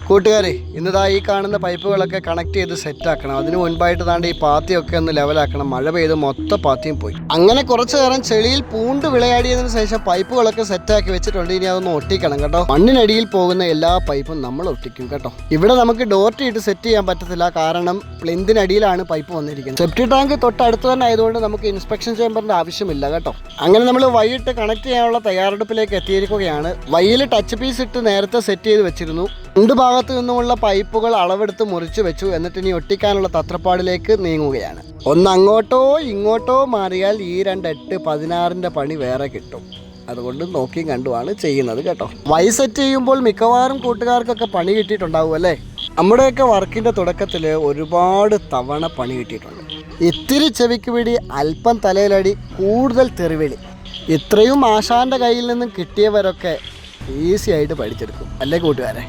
കൂട്ടുകാരെ, ഇന്നതാ ഈ കാണുന്ന പൈപ്പുകളൊക്കെ കണക്ട് ചെയ്ത് സെറ്റാക്കണം. അതിന് മുൻപായിട്ട് താണ്ട് ഈ പാത്തിയൊക്കെ ഒന്ന് ലെവലാക്കണം. മഴ പെയ്ത് മൊത്തം പാത്തിയും പോയി. അങ്ങനെ കുറച്ചു നേരം ചെളിയിൽ പൂണ്ട് വിളയാടിയതിനു ശേഷം പൈപ്പുകളൊക്കെ സെറ്റാക്കി വെച്ചിട്ടുണ്ട്. ഇനി അതൊന്ന് ഒട്ടിക്കണം കേട്ടോ. മണ്ണിനടിയിൽ പോകുന്ന എല്ലാ പൈപ്പും നമ്മൾ ഒട്ടിക്കും കേട്ടോ. ഇവിടെ നമുക്ക് ഡോർട്ടി ഇട്ട് സെറ്റ് ചെയ്യാൻ പറ്റത്തില്ല, കാരണം പ്ലിന്തിനടിയിലാണ് പൈപ്പ് വന്നിരിക്കുന്നത്. സെപ്റ്റി ടാങ്ക് തൊട്ടടുത്ത് തന്നെ ആയതുകൊണ്ട് നമുക്ക് ഇൻസ്പെക്ഷൻ ചേമ്പറിന്റെ ആവശ്യമില്ല കേട്ടോ. അങ്ങനെ നമ്മൾ വൈകിട്ട് കണക്ട് ചെയ്യാനുള്ള തയ്യാറെടുപ്പിലേക്ക് എത്തിയിരിക്കുകയാണ്. വൈയിൽ ടച്ച് പീസ് ഇട്ട് നേരത്തെ സെറ്റ് ചെയ്ത് വെച്ചിരുന്നു. രണ്ട് ഭാഗത്തു നിന്നുമുള്ള പൈപ്പുകൾ അളവെടുത്ത് മുറിച്ച് വെച്ചു. എന്നിട്ട് ഇനി ഒട്ടിക്കാനുള്ള തത്രപ്പാടിലേക്ക് നീങ്ങുകയാണ്. ഒന്ന് അങ്ങോട്ടോ ഇങ്ങോട്ടോ മാറിയാൽ ഈ 2 8 16ന്റെ പണി വേറെ കിട്ടും. അതുകൊണ്ട് നോക്കിയും കണ്ടുമാണ് ചെയ്യുന്നത് കേട്ടോ. വൈ സെറ്റ് ചെയ്യുമ്പോൾ മിക്കവാറും കൂട്ടുകാർക്കൊക്കെ പണി കിട്ടിയിട്ടുണ്ടാവും അല്ലേ? നമ്മുടെയൊക്കെ വർക്കിൻ്റെ തുടക്കത്തിൽ ഒരുപാട് തവണ പണി കിട്ടിയിട്ടുണ്ട്. ഇത്തിരി ചെവിക്ക് പിടി, അല്പം തലയിലടി, കൂടുതൽ തെറിവിളി. ഇത്രയും ആശാന്റെ കയ്യിൽ നിന്നും കിട്ടിയവരൊക്കെ ഈസി ആയിട്ട് പഠിച്ചെടുക്കും അല്ലേ കൂട്ടുകാരെ?